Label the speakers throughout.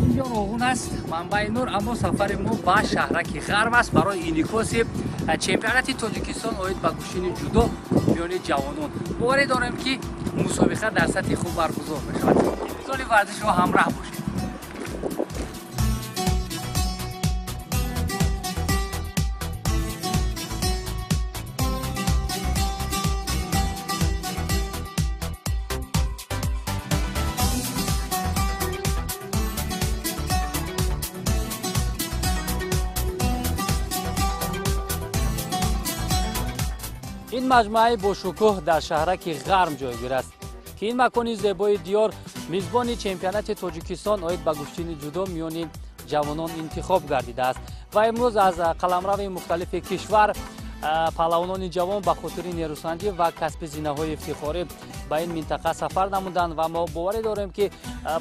Speaker 1: اینجا روغون است منبع نور، اما سفر ما به شهرک غرب است برای انعکاس چمپیونات تاجیکستان اوید به گوشین جودو میان جوانان. باور دارم که مسابقه در سطح خوب برگزار میشود. تلویزیون ورزش رو همراه باشید. این مجموعه با شکوه در شهرک غرم جایگیر است که این مکان زیبای دیار میزبان چمپیونات تاجیکستان اوید به گوشتین جودو میان جوانان انتخاب گردیده است و امروز از قلمرو مختلف کشور پهلوانان جوان به خاطر نیروسنجی و کسب زینه‌های افتخاری به این منطقه سفر نمودند و ما باور داریم که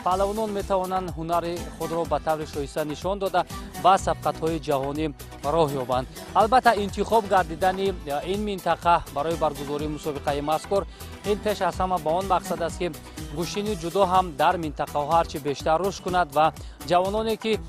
Speaker 1: پهلوانان میتوانند هنر خود را به طور شایسته نشان داده به سبقت‌های جهانی راه یابند. البته انتخاب گردیدن این منطقه برای برگزاری مسابقه مذکور این پیش از همه با آن مقصد است که گوشین جودو هم در منطقه ها هرچی بیشتر رشد کند و جوانانی که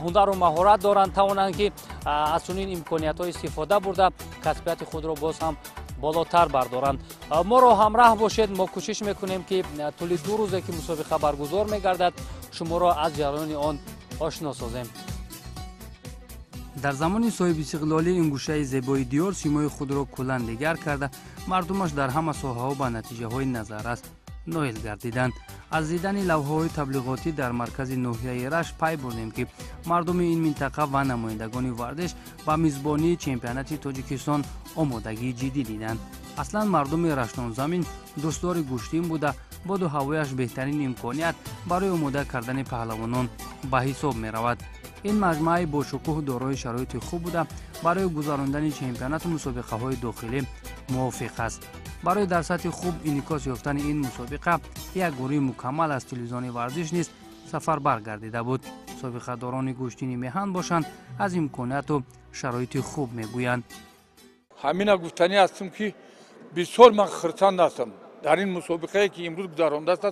Speaker 1: هنر و مهارت دارند توانند که از چنین امکانیت‌های استفاده برده کسبیت خود را باز هم بالاتر بردارند. ما را همراه باشید. ما کوشش میکنیم که طول 2 روزه که مسابقه برگزار میگردد شما را از جریان آن آشنا سازیم. در زمان صاحب استقلالی این گوشه زیبای دیار سیمای خود را کلا دیگر کرده مردمش در همه ساحه‌ها به نتیجه های نظر است نائل گردیدند. از دیدن لوحه‌های تبلیغاتی در مرکز ناحیه رشت پی بردیم که مردم این منطقه و نمایندگان ورزش و میزبانی چمپیونات تاجیکستان آمادگی جدی دیدند. اصلا مردم رشتان زمین دوستدار گوشتین بوده باد و هوایش بهترین امکانیت برای آماده کردن پهلوانان به حساب می رود. این مجموعه با شکوه دارای شرایط خوب بوده برای گذراندن چمپیونات و مسابقه های داخلی موافق است. برای در سطح خوب انعکاس یافتن این مسابقه یک گروه مکمل از تلویزیون ورزش نیز سفر برگردیده بود. مسابقه داران گوشتینی میهن باشند از امکانات و شرایط خوب میگویند.
Speaker 2: همین گفتنی هستم که بسیار من خرسند هستم در این مسابقه که امروز گذرانده است،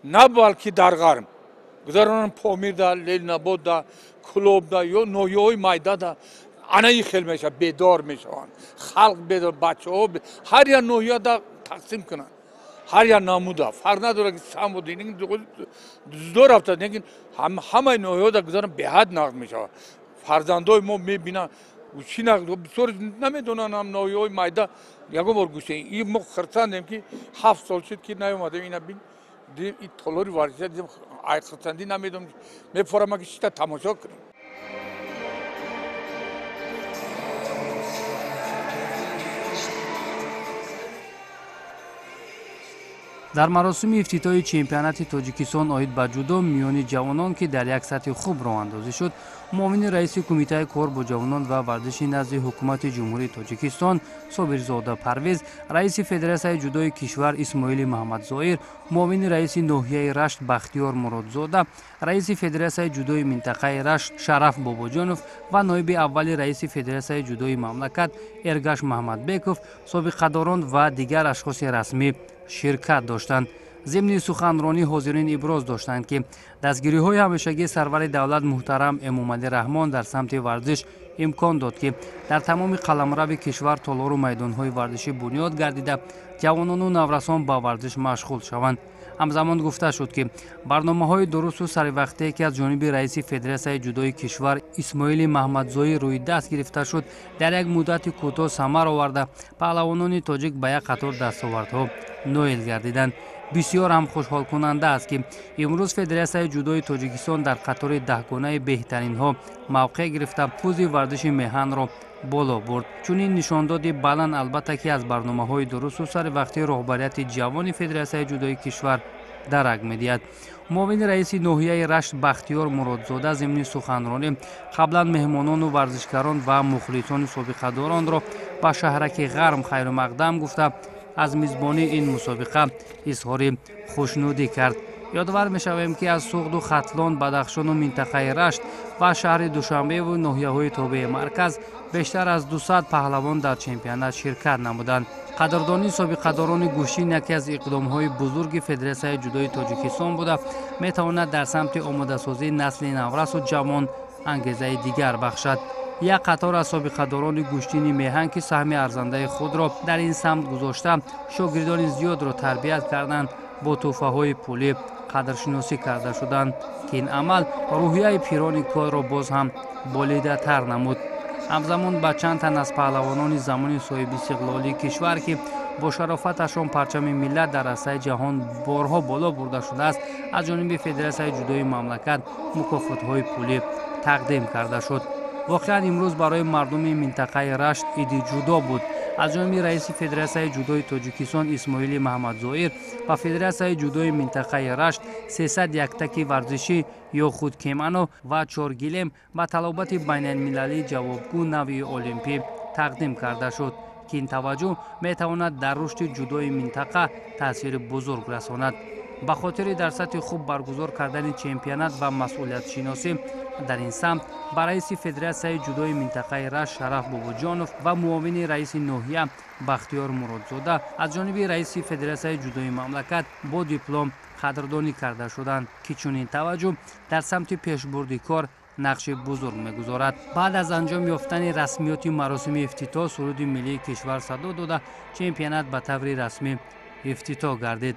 Speaker 2: نه بلکه در غرب گذراندن پامیر دا، لیل نبات دا، کلوب دا یا نویای مایده دا آنهایی خیلی میشه بیدار میشوند. خلق بیدار، بچه ها هر یا نویا دا تقسیم کنند، هر یا نامودا فرق نداره که سام و دینگ دو رفته، لیکن همه نویا دا گذارن به حد نقد میشه. فرزندای ما میبینن گوشی نقد بسیار نمیدونن هم نویای مایده یکم بار گوشه این ما خرسندیم که 7 سال شد که نیومده اینا بین دیدیم این تالاری ورزش دیدیم خرسندی نمیدونم میفرما که چیتا تماشا کنیم.
Speaker 1: در مراسم افتتاحی چمپیونات تاجیکستان اوید به جودو میان جوانان که در یک سطح خوب راه اندازی شد، معاون رئیس کمیته کار با جوانان و ورزش نزد حکومت جمهوری تاجیکستان صابرزاده پرویز، رئیس فدراسیون جودوی کشور اسماعیل محمد ظاهر، معاون رئیس ناحیه رشت بختیار مرادزاده، رئیس فدراسیون جودوی منطقه رشت شرف باباجانوف و نایب اول رئیس فدراسیون جودوی مملکت ارگش محمد بیکوف، سابقه‌داران و دیگر اشخاص رسمی شرکت داشتند. ضمن سخنرانی حاضرین ابراز داشتند که دستگیری‌های همیشگی سرور دولت محترم امامعلی رحمان در سمت ورزش امکان داد که در تمام قلمرو کشور تالار و میدان‌های ورزشی بنیاد گردیده جوانان و نورسان با ورزش مشغول شوند. همزمان گفته شد که برنامه‌های درست و سروقتی که از جانب رئیس فدراسیون جودوی کشور اسماعیل محمد ظاهر روی دست گرفته شد در یک مدت کوتاه ثمر آورده پهلوانان تاجیک به یک قطار دستاوردها نائل گردیدند. بسیار هم خوشحال کننده است که امروز فدراسیون جودوی تاجیکستان در قطار 10 گانه بهترین ها موقع گرفته پوز ورزش میهن را بالا برد. چون این نشانداد بلند البته که از برنامه‌های درست و سر وقتی رهبریت جوان فدراسیون جودوی کشور درک می‌دهد. معاون رئیس ناحیه رشت بختیار مرادزاده ضمن سخنرانی قبلا مهمانان و ورزشکاران و مخلصان سابقه‌داران را به شهرک غرم خیر مقدم گفته از میزبانی این مسابقه اظهار خوشنودی کرد. یادآور می‌شویم که از سوخت و خطلان، بدخشان و منطقه رشت و شهر دوشنبه و ناحیه‌های تابع مرکز بیشتر از 200 پهلوان در چمپیونات شرکت نمودند. قدردانی سابقه‌داران گوشین یکی از اقدام‌های بزرگ فدراسیون جودوی تاجیکستان بوده می‌تواند در سمت آماده‌سازی نسل نورس و جوان انگیزه دیگر بخشد. یک قطار از سابقه‌داران گوشتین میهن که سهم ارزنده خود را در این سمت گذاشته شاگردان زیاد را تربیت کردند با تحفه‌های پولی قدرشناسی کرده شدند که این عمل روحیه پیران کار را باز هم بالیده‌تر نمود. همزمان با چند تن از پهلوانان زمان صاحب استقلالی کشور که با شرافتشان پرچم ملت در عرصه جهان بارها بالا برده شده است از جانب فدراسیون جودوی مملکت مکافات‌های پولی تقدیم کرده شد. واقعا امروز برای مردم منطقه رشت عید جودو بود. از جانب رئیس فدراسیون جودوی تاجیکستان اسماعیل محمد ظاهر و فدراسیون جودوی منطقه رشت 301 تک ورزشی یا خود کیمانو و 4 گلیم با طلبات بین المللی جوابگو نوی المپی تقدیم کرده شد که این توجه می تواند در رشد جودوی منطقه تاثیر بزرگ رساند. به خاطر در سطح خوب برگزار کردن چمپیونات و مسئولیت شناسی در این سمت با رئیس فدراسیون جودوی منطقه رشت شرف باباجانوف و معاون رئیس ناحیه بختیار مرادزاده از جانب رئیس فدراسیون جودوی مملکت با دیپلم قدردانی کرده شدند که چنین توجه در سمت پیشبرد کار نقش بزرگ می‌گذارد. بعد از انجام یافتن رسمیات مراسم افتتاح سرود ملی کشور صدا داده چمپیونات به طور رسمی افتتاح گردید.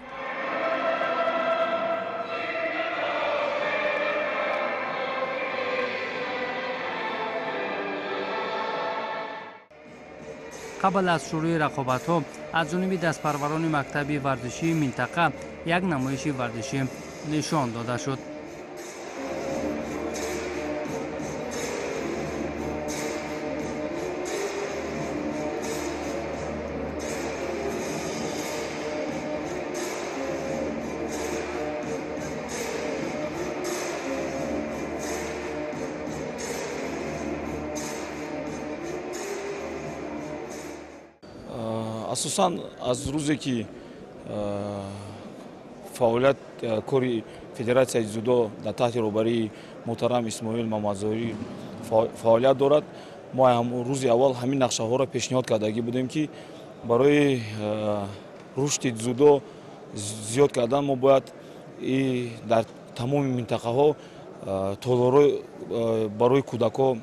Speaker 1: قبل از شروع رقابت‌ها از جانب دستپروران مکتب ورزشی منطقه یک نمایش ورزشی نشان داده شد.
Speaker 3: اساساً از روزی که فعالیت کاری فدراسیون جودو در تحت رهبری محترم اسماعیل محمد ظاهری فعالیت دارد ما هم روز اول همین نقشه ها را پیشنهاد کردگی بودیم که برای رشد جودو زیاد کردن ما باید در تمام منطقه ها تالارهای برای کودکان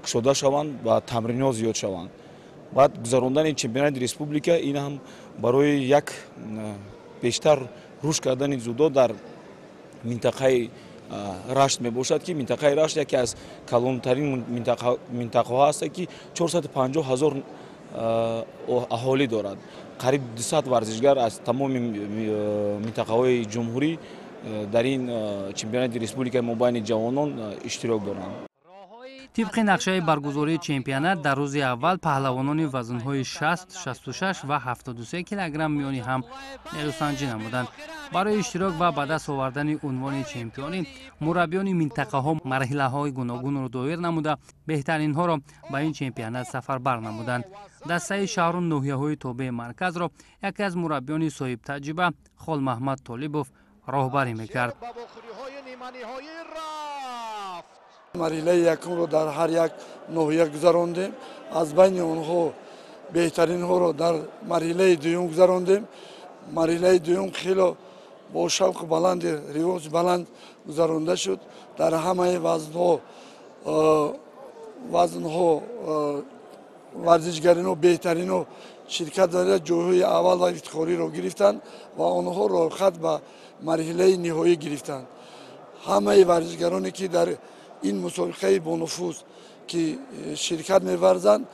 Speaker 3: کشوده شوند و تمرینات زیاد شوند. بعد گذراندن چمپیونات ریسپوبلیکا این هم برای یک بیشتر رشد کردن جودو در منطقه رشت می باشد که منطقه رشت یکی از کلانترین منطقه ها است که 450,000 اهالی دارد. قریب 200 ورزشگر از تمام منطقه های جمهوری در این چمپیونات ریسپوبلیکا مابین جوانان اشتراک دارند.
Speaker 1: طبق نقشه برگزاری چمپیونات در روز اول پهلوانان وزن‌های 60, 66 و 73 کیلوگرم میانی هم نیروسنجی نمودند. برای اشتراک و به دست آوردن عنوان چمپیونی مربیان منطقه ها مرحله‌های گوناگون را دایر نموده بهترین ها را به این چمپیونات سفربر نمودند. دسته شهر و ناحیه‌های تابع مرکز را یکی از مربیان صاحب تجربه خال محمد طالبوف راهبری می‌کرد.
Speaker 4: مرحله یکم رو در هر یک ناحیه گذراندیم. از بین اونها بهترین ها رو در مرحله دوم گذراندیم. مرحله دوم خیلی با شوق بلند رواج بلند گذرانده شد. در همه وزنها ورزشگران و بهترین ها شرکت دارد جایهای اول و افتخاری رو گرفتند و آنها رو خط به مرحله نهایی گرفتند. همه ورزشگرانی که در این مسابقه با نفوذ که شرکت می‌ورزند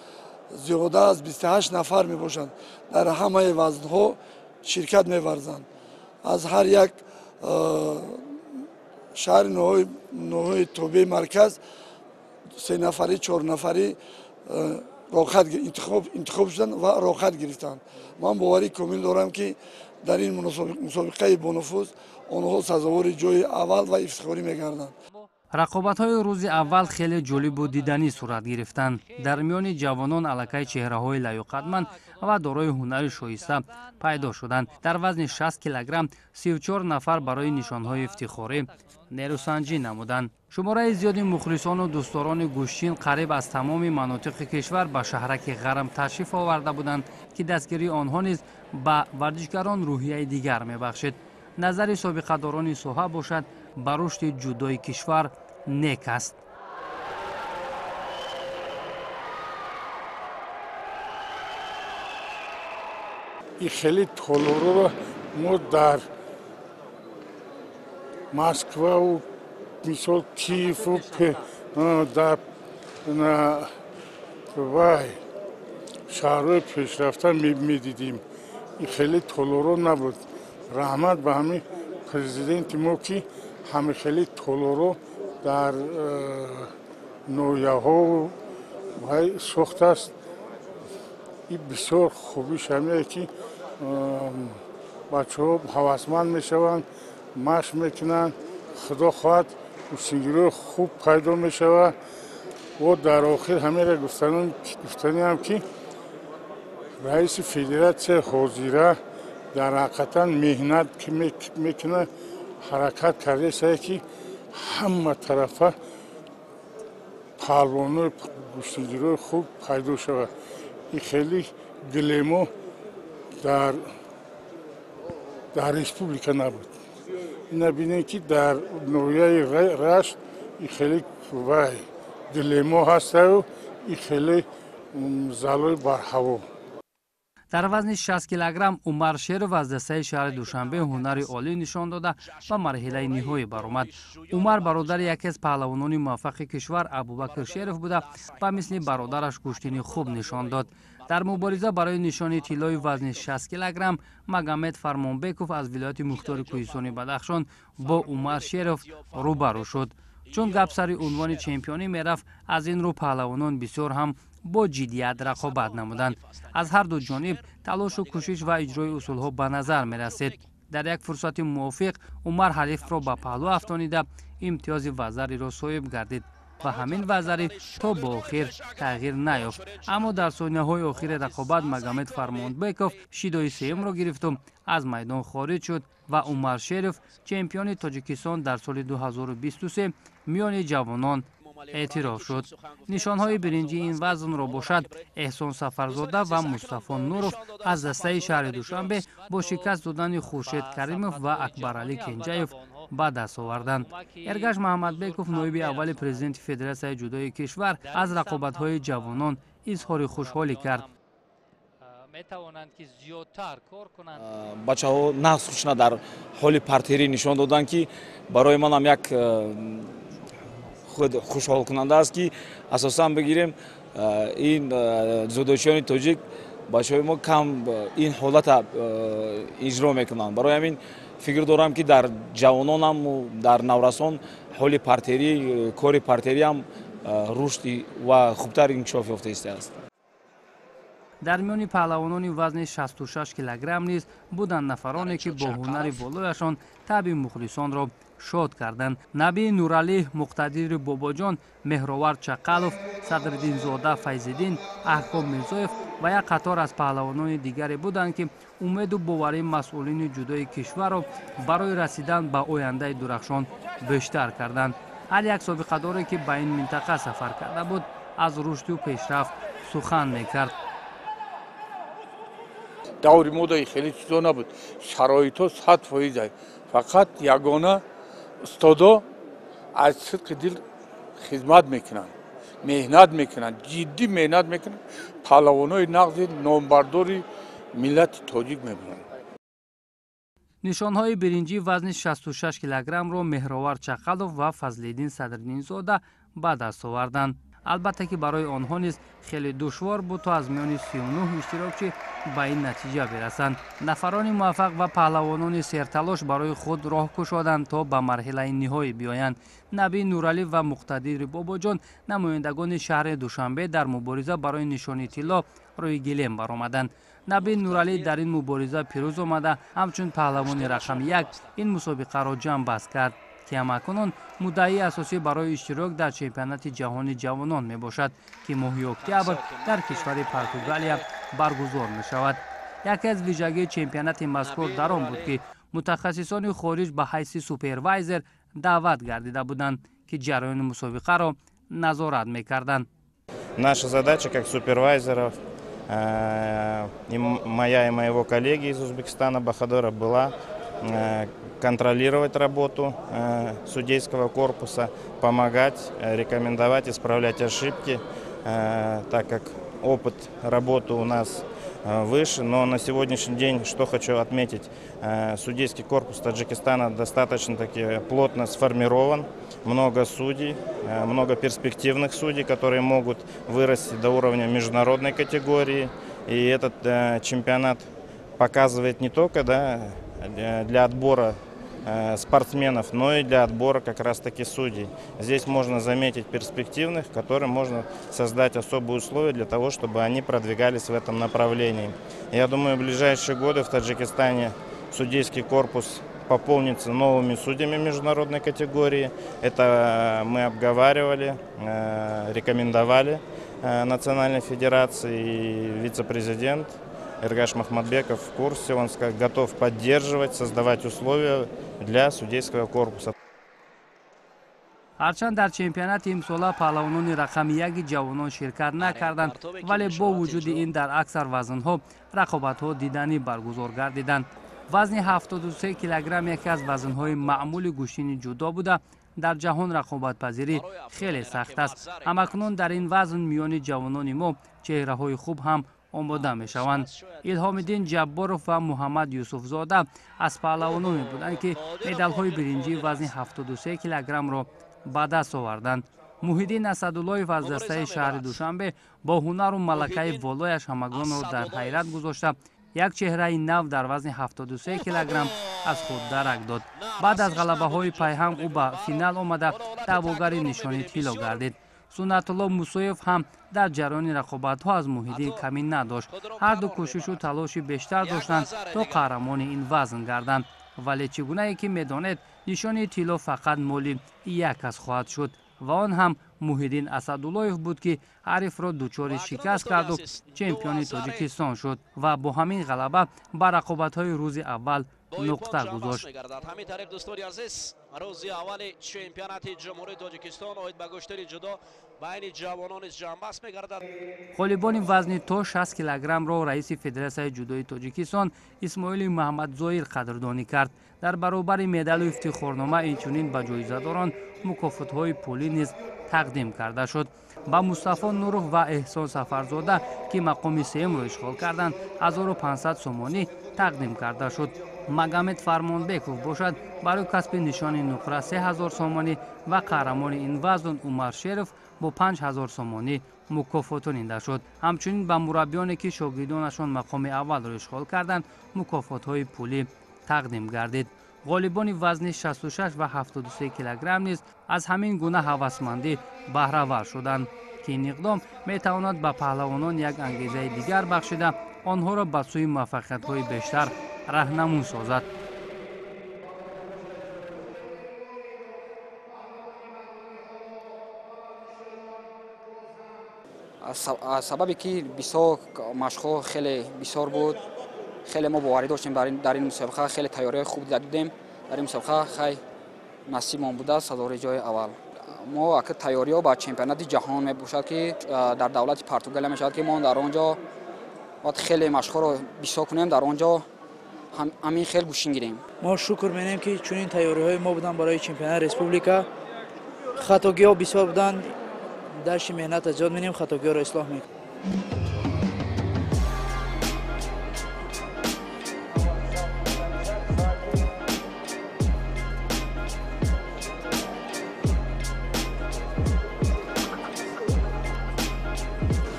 Speaker 4: زیاده از 28 نفر میباشند. در همه وزن‌ها شرکت می‌ورزند. از هر یک شهر نوعی توبه مرکز 3 نفری 4 نفری راحت انتخاب شدند و راحت گرفتند. من باوری کامل دارم که در این مسابقه با نفوذ آنها سزاوار جای اول و افتخاری می‌گردند.
Speaker 1: рақобатҳои рӯзи аввал хеле ҷолибу диданӣ сурат гирифтанд. Дар миёни ҷавонон аллакай чеҳраҳои лаюқадманд ва дорои ҳунари шоиста пайдо шуданд. Дар вазни 60 килограмм 34 нафар барои нишонҳои ифтихорӣ нерӯсанҷӣ намуданд. шумораи зиёди мухлисону дӯстдорони гӯштчин қариб аз тамоми манотиқи кишвар ба шаҳраки Ғарм ташриф оварда буданд, ки дастгирии онҳо низ ба варзишгарон рӯҳияи дигар мебахшид. назари собиқадорони соҳа бошад, ба рушди ҷудои кишвар нек аст.
Speaker 5: این خیلی تولورو رو ما در مسکو و مثال کیف و در شهرهای پیشرفته میدیدیم. این خیلی تولورو نبود. رحمت به همین پرزیدنت ما که همه خیلی تولورو در نویه ها و ساخته است. این بسیار خوبیش همینه که بچه ها هوسمند میشوند، مشق میکنند، خدا خواهد سینگیروی خوب پیدا میشود. و در آخر همین را گفتنی هم که رئیس فدراسیون حاضره در حقیقتا مهنت که میکنه حرکت کرده سعی که همه طرفه پهلوانای گوشتگیروی خوب پیدا شود. این خیلی گلیمو در ریسپوبلیکا نبود. نبینید که در نویه رشت این خیلی گلیمو هست و این خیلی زالای بر هوا.
Speaker 1: дар вазни 60 килограмм Умар Шеров аз дастаи шаҳри Душанбе ҳунари олӣ нишон дода ба марҳилаи ниҳоӣ баромад. Умар бародари яке аз паҳлавонони муваффақи кишвар Абубакр Шеров буда ва мисли бародараш куштини хуб нишон дод. дар мубориза барои нишони тиллои вазни 60 килограмм Магомед Фармонбеков аз вилояти Мухтори Кӯҳистони Бадахшон бо Умар Шеров рӯбарӯ шуд. чун гап сари унвони чемпионӣ мерафт, аз ин рӯ паҳлавонон бисёр ҳам бо ҷиддият рақобат намуданд. аз ҳар ду ҷониб талошу кӯшиш ва иҷрои усулҳо ба назар мерасид. дар як фурсати мувофиқ Умар ҳарифро ба паҳлӯ афтонида имтиёзи вазариро соҳиб гардид ва ҳамин вазари то бо охир тағйир наёфт. аммо дар сониyaҳои охири рақобат Магомед Фармонбеков шидои сеюмро гирифту аз майдон хориҷ шуд ва Умар Шеров чемпиони Тоҷикистон дар соли 2023 миёни ҷавонон эътироф шуд. нишонҳои биринҷии ин вазнро бошад Эҳсон Сафарзода ва Мустафо Нуров аз дастаи шаҳри Душанбе бо шикаст додани Хуршед Каримов ва Акбаралӣ Кенҷаев ба даст оварданд. Эргаш Маҳаммадбеков, ноиби аввали президенти Федератсияи ҷудои кишвар, аз рақобатҳои ҷавонон изҳори хушҳолӣ кард.
Speaker 3: бачаҳо нағз кушна дар ҳоли партерӣ нишон доданд, ки барои манам як худ хушҳолкунанда аст, ки асосан бигирем ин дзюдочиёни тоҷик бачаҳои мо кам ин ҳолата иҷро мекунанд. барои ҳамин фикр дорам, ки дар ҷавононам дар наврасон ҳоли партерӣ, кори партерӣ ҳам рушди ва хубтар инкишоф ёфта истааст.
Speaker 1: дар миёни паҳлавонони вазни 66 килограмм низ буданд нафароне, ки бо ҳунари болояшон таъби мухлисонро шод карданд. Набии Нуралӣ, Муқтадири Бобоҷон, Меҳровар Чақалов, Садриддинзода Файзиддин, Аҳком Мирзоев ва як қатор аз паҳлавонони дигаре буданд, ки умеду боварии масъулини ҷудои кишварро барои расидан ба ояндаи дурахшон бештар карданд. ҳар як собиқадоре, ки ба ин минтақа сафар карда буд, аз рушду пешрафт сухан мекард.
Speaker 2: даври модаи хеле чизо набуд. шароито 100%. фақат ягона устодо аз сидқи дил хизмат мекунанд, меҳнат мекунанд, ҷиддӣ меҳнат мекунанд. паҳлавонои нағзи номбардори миллати тоҷик мебошанд.
Speaker 1: нишонҳои биринҷии вазни 66 килограммро Меҳровар Чақалов ва Фазлиддин Садриддинзода ба даст оварданд. албатта ки барои онҳо низ хеле душвор буд то аз миёни 39 иштирокчӣ ба ин натиҷа берасанд. нафарони муваффақ ва паҳлавонони серталош барои худ роҳ кушоданд то ба марҳилаи ниҳоӣ биёянд. Набии Нуралӣ ва Муқтадири Бобоҷон, намояндагони шаҳри Душанбе, дар мубориза барои нишони тилло рӯи гилем баромаданд. Набии Нуралӣ дар ин мубориза пирӯз омада ҳамчун паҳлавони рақам 1 ин мусобиқаро ҷамъбаст кард. که همکنون مدعی اساسی برای اشتراک در چمپیونات جهانی جوانان می باشد که ماه اکتبر در کشور پرتغالیا برگزار می شود. یکی از ویژگی چمپیونات مذکور در آن بود که متخصصان خارج به حیث سوپروایزر دعوت گردیده بودند که جریان مسابقه را نظارت می‌کردند.
Speaker 6: Наша задача как супервайзеров, моя и моего коллеги из Узбекистана Бахадора, была контролировать работу судейского корпуса, помогать, рекомендовать, исправлять ошибки, так как опыт работы у нас выше. Но на сегодняшний день, что хочу отметить, судейский корпус Таджикистана достаточно-таки плотно сформирован. Много судей, много перспективных судей, которые могут вырасти до уровня международной категории. И этот чемпионат показывает не только для отбора спортсменов, но и для отбора как раз-таки судей. Здесь можно заметить перспективных, которым можно создать особые условия для того, чтобы они продвигались в этом направлении. Я думаю, в ближайшие годы в Таджикистане судейский корпус пополнится новыми судьями международной категории. Это мы обговаривали, рекомендовали Национальной Федерации, и вице-президент Эргаш Махмадбеков в курсе, он готов поддерживать, создавать условия для судейского корпуса.
Speaker 1: هرچند در چمپیونات امسال پهلوانان رقم یک جوانان شرکت نکردند، ولی با وجود این در اکثر وزن‌ها رقابت‌ها دیدنی برگزار گردیدند. وزن 73 کیلوگرم یکی از وزن‌های معمول گوشتین جودو بوده. در جهان رقابت پذیری خیلی سخت است. همکنون در این وزن میان جوانان ما چهره‌های خوب هم آماده می شوند. الهام‌الدین جبارов و محمد یوسف زاده از پهلوانانی بودند که مدال‌های برنجی وزن 73 کیلوگرم را به دست آوردند. محیدین اسدالله‌اف از دسته شهر دوشنبه با هنر و ملکه والایش همگان را در حیرت گذاشته یک چهره نو در وزن 73 کیلوگرم از خود درک داد. بعد از غلبه‌های پیهم او به فینال آمده دعواگر نشانی طلا گردید. سنت‌الله موسویف هم در جریان رقابت‌ها از محیدین کمی نداشت. هر دو کوشش و تلاش بیشتر داشتند تا قهرمان این وزن گردند. ولی چگونه که می‌دانید نشانی طلا فقط مال یک کس خواهد شد و آن هم محیدین اسدالله‌اف بود که حریف را دچار شکست کرد و چمپیون تاجیکستان شد و با همین غلبه بر رقابت‌های روز اول نقطه گذاشت.
Speaker 7: همین طریق دوستان عزیز روز اول چمپیونات جمهوری تاجیکستان اوید به گشتن جدا بین جوانان جنبش می‌گردد. غالبان
Speaker 1: وزن تا 60 کیلوگرم را رئیس فدراسیون جودوی تاجیکستان اسماعیل محمد ظاهر قدردانی کرد. در برابر مدال و افتخارنامه اینچنین به جایزه‌داران مکافات‌های پولی نیز تقدیم کرده شد. با مصطفی نورخ و احسان سفرزاده که مقام سوم را اشغال کردند 1500 سومانی تقدیم کرده شد. مگامد فرمانبکوف باشد برای کسب نشان نقره 3000 سومانی و قهرمان این وزن عمر شریف با 5000 سومانی مکافاتانیده شد. همچنین به مربیانی که شاگردانشان مقام اول را اشغال کردند مکافات‌های پولی تقدیم گردید. غالبان وزن 66 و 73 کیلوگرم نیز از همین گونه هوسمندی بهره ور شدند که این اقدام میتواند به پهلوانان یک انگیزه دیگر بخشیده آنها را به سوی موفقیت‌های بیشتر راهنمون سازد.
Speaker 8: سببی که بسیار مشق‌ها خیلی بسیار بود، خیلی ما باوری داشتیم در این مسابقه، خیلی تیاری خوب دیدیم. در این مسابقه خیلی نصیبمان بوده صدر جای اول. ما اگه تیاری‌ها با چمپیونات جهان میباشد که در دولت پرتغال میشود که ما در آنجا باید خیلی مشق‌ها رو بسیار کنیم، در آنجا همین خیلی گوشین گیریم.
Speaker 9: ما شکر می‌کنیم که چون این تیاری‌های ما بودن برای چمپیونات ریسپوبلیکا، خطاگی‌ها بسیار بودن، درش مهنت زیاد می‌کنیم، خطاگی‌ها رو اصلاح می‌کنیم.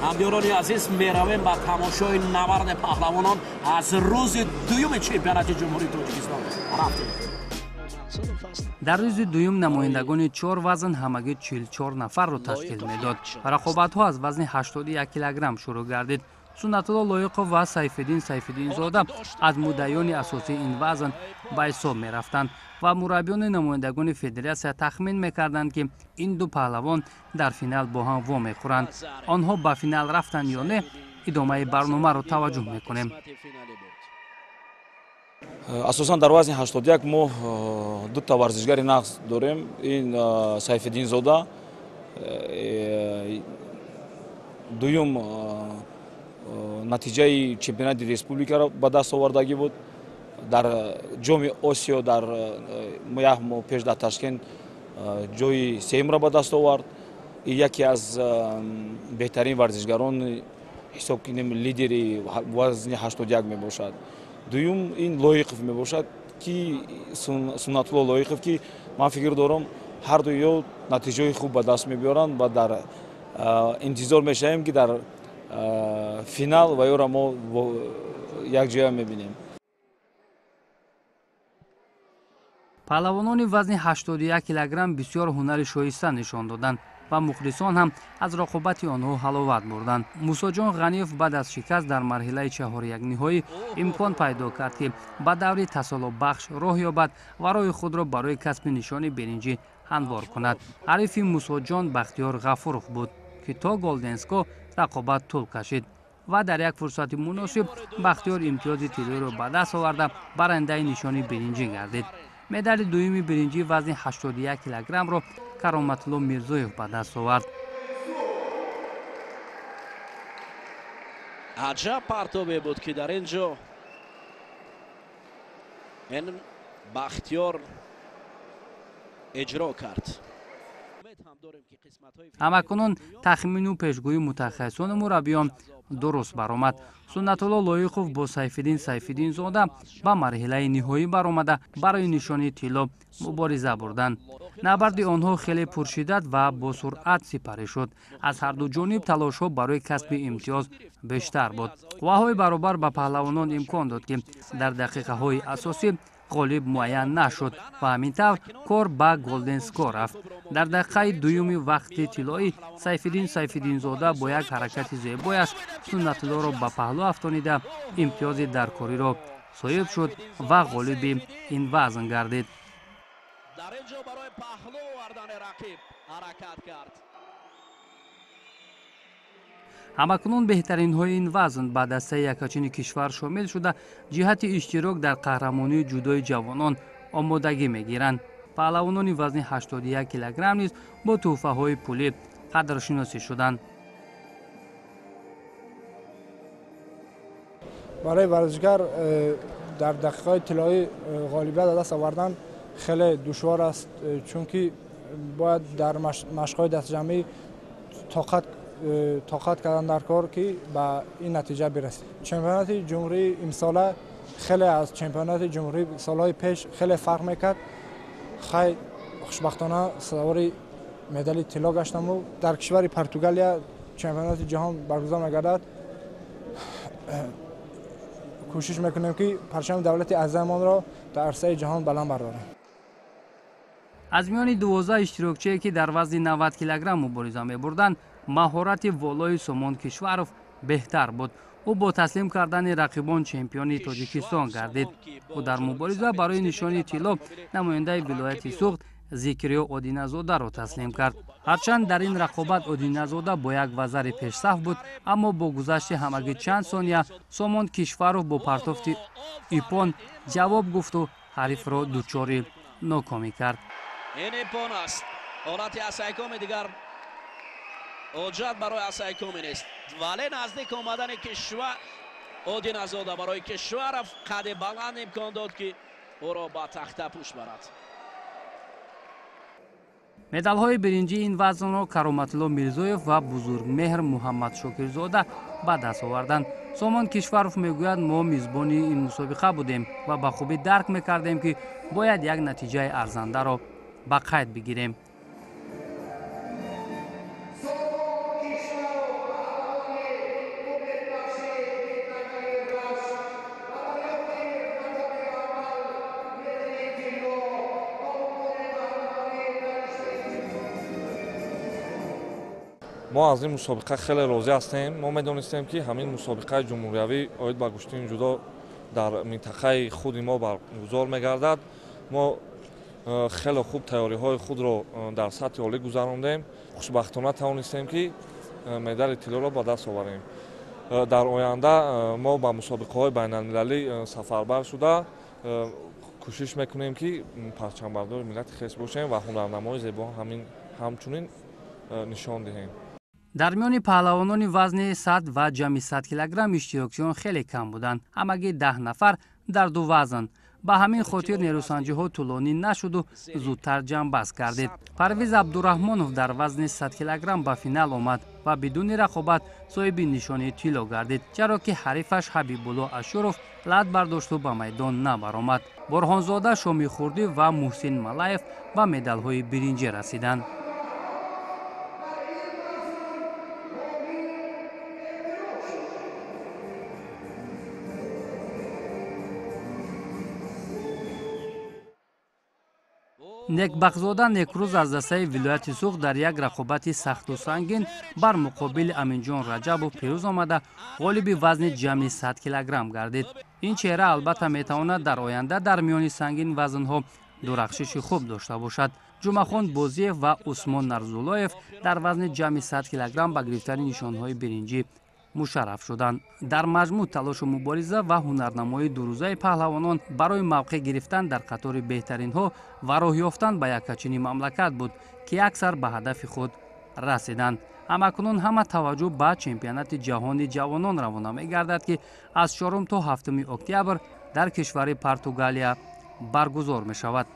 Speaker 7: هم‌یاران عزیز می‌رویم با تماشای نبرد پهلوانان از روز دوم چمپیونات جمهوری تاجیکستان.
Speaker 1: در روز دوم نمایندگان 4 وزن همگی 44 نفر را تشکیل می‌داد. رقابت‌ها از وزن 81 کیلوگرم شروع گردید. суннатулло лоиқов ва сайфиддин зода аз муддаёни асосии ин вазн ба ҳисоб мерафтанд ва мураббиёни намояндагони федератсия тахмин мекарданд ки ин ду паҳлавон дар финал бо ҳам вомехӯранд. онҳо ба финал рафтанд ё не? идомаи барномаро таваҷҷӯҳ мекунем.
Speaker 3: асосан дар вазни 81 мо дута варзишгари нағз дорем. ин сайфиддин зода дуюм натиҷаи чемпионати республикаро ба даст овардагӣ буд. дар ҷоми осиё дар як моҳ пеш дар Ташкент ҷои сеюмро ба даст овард. яке аз беҳтарин варзишгарон ҳисоб кинем лидери вазни 81 мебошад. дуюм ин лоиқов мебошад ки суннатулло лоиқов ки ман фикр дорам ҳар дуё натиҷаи хуб ба даст мебиёранд ва дар интизор мешавем ки дар финал ва ёра мо якҷоя мебинем.
Speaker 1: паҳлавонони вазни 81 килограмм бисёр ҳунари шоиста нишон доданд ва мухлисон ҳам аз рақобати онҳо ҳаловат бурданд. мусоҷон ғаниев баъд аз шикаст дар марҳилаи чаҳорякниҳоӣ имкон пайдо кард ки ба даври тасоллубахш роҳ ёбад ва роҳи худро барои касби нишони биринҷӣ ҳамвор кунад. ҳарифи мусоҷон Бахтиёр Ғафуров буд ки то Голденско рақобат тӯл кашид ва дар як фурсати муносиб Бахтиёр имтиёзи тиллоиро ба даст оварда барандаи нишони биринҷӣ гардид. медали дуюми биринҷии вазни 81 килограммро Кароматулло Мирзоев ба даст овард.
Speaker 7: аҷаб партобе буд ки дар ин ҷо ин Бахтиёр эҷро кард.
Speaker 1: ҳамакунун тахмину пешгӯи мутахассисони мураббиён дуруст баромад. суннатулло лоиқов бо сайфиддин зода ба марҳилаи ниҳоӣ баромада барои нишони тилло мубориза бурданд. навбарди онҳо хеле пуршиддат ва бо суръат сипарӣ шуд. аз ҳарду ҷониб талошҳо барои касби имтиёз бештар буд. қувваҳои баробар ба паҳлавонон имкон дод ки дар дақиқаҳои асосӣ ғолиб муайян нашуд ва ҳамин тавр кор ба Голденско рафт. дар дақиқаи дуюми вақти тиллоӣ сайфиддин зода бо як ҳаракати зебояш суннатуллоро ба паҳлӯ афтонида имтиёзи даркориро соҳиб шуд ва ғолиби ин вазн гардид.
Speaker 7: дар ин ҷо барои паҳлӯ овардани рақиб ҳаракат кард.
Speaker 1: ҳамакунун беҳтаринҳои ин вазн ба дастаи якачини кишвар шомил шуда ҷиҳати иштирок дар қаҳрамонии ҷудои ҷавонон омодагӣ мегиранд. паҳлавонони вазни 81 килограмм низ бо тӯҳфаҳои пулӣ қадршиносӣ шуданд.
Speaker 10: барои варзишгар дар дақиқаҳои тиллоӣ ғолибият ба даст овардан хеле душвор аст, чунки бояд дар машқҳои дастҷамъӣ тоқат кардан дар кор ки ба ин натиҷа бирасед. чемпионати ҷумҳурии имсола хеле аз чемпионати ҷумҳурии солҳои пеш хеле фарқ мекард. хай хушбахтона савори медали тилло гаштаму дар кишвари Португалия чемпионати ҷаҳон баргузор мегардад. кӯшиш мекунем ки парчами давлати азизамонро дар арсаи ҷаҳон баланд бардорем.
Speaker 1: аз миёни 12 иштирокчие ки дар вазни 90 килограмм мубориза мебурданд маҳорати волои Сомон Кишваров беҳтар буд. ӯ бо таслим кардани рақибон чемпиони Тоҷикистон гардид. ӯ дар мубориза барои нишони тилло намояндаи вилояти Суғд Зикриё Одиназодаро таслим кард. ҳарчанд дар ин рақобат Одиназода бо як вазари пешсаф буд, аммо бо гузашти ҳамагӣ чанд сония Сомон Кишваров бо партофти ипон ҷавоб гуфту ҳарифро дучори нокомӣ кард.
Speaker 7: ин ипон аст. ҳолати асайкоми дигар ҳоҷат барои асайкоми нест, вале наздик омадани Кишвар Одиназода барои Кишваров қади баланд имкон дод ки ӯро ба тахта пӯш барад.
Speaker 1: медалҳои биринҷии ин вазнро Кароматулло Мирзоев ва бузургмеҳр Муҳаммадшокирзода ба даст оварданд. Сомон Кишваров мегӯяд мо мизбони ин мусобиқа будем ва ба хубӣ дарк мекардем ки бояд як натиҷаи арзандаро ба қайд бигирем.
Speaker 11: ما از این مسابقه خیلی راضی هستیم. ما می‌دانستیم که همین مسابقه جمهوریوی اوید به گشتین جودو در منطقه خود ما برگزار می‌گردد. ما خیلی خوب تیاری‌های خود را در سطح عالی گذراندیم. خوشبختانه توانستیم که مدال طلا را به دست آوریم. در آینده ما با مسابقه‌های بین‌المللی سفربر شده کوشش می‌کنیم که پرچمبردار ملت خیس باشیم و هنرنمای زیبا همچنین نشان دهیم.
Speaker 1: در میان پهلوانان وزن 100 و جمعی 100 کیلوگرم اشتراکچیان خیلی کم بودند. همگی 10 نفر در دو وزن. به همین خاطر نیروسنجی ها طولانی نشد و زودتر جمع بست گردید. پرویز عبدالرحمانов در وزن 100 کیلوگرم به فینال آمد و بدون رقابت صاحب نشانه طلا گردید، چرا که حریفش حبیب‌الله اشرف لعب برداشت و به میدان نبرآمد. برهانزاده، شامی خوردی و محسن ملایف به مدال های برنجی رسیدند. некбахзода некрӯз аз дастаи вилояти суғ дар як рақобати сахту сангин бар муқобили аминҷон раҷабов пирӯз омада ғолиби вазни ҷамъи 100 килограмм гардид. ин чеҳра албатта метавонад дар оянда дар миёни сангин вазнҳо дурахшиши хуб дошта бошад. ҷумахон бозиев ва усмон нарзуллоев дар вазни ҷамъи 100 килограмм ба гирифтани нишонҳои биринҷӣ мушарраф шуданд. дар маҷмӯъ талошу мубориза ва ҳунарнамои дурӯзаи паҳлавонон барои мавқеъ гирифтан дар қатори беҳтаринҳо ва роҳ ёфтан ба яккачини мамлакат буд ки аксар ба ҳадафи худ расиданд. ҳамакунун ҳама таваҷҷӯҳ ба чемпионати ҷаҳони ҷавонон равона мегардад ки аз 4 то 7 октябр дар кишвари Португалия баргузор мешавад.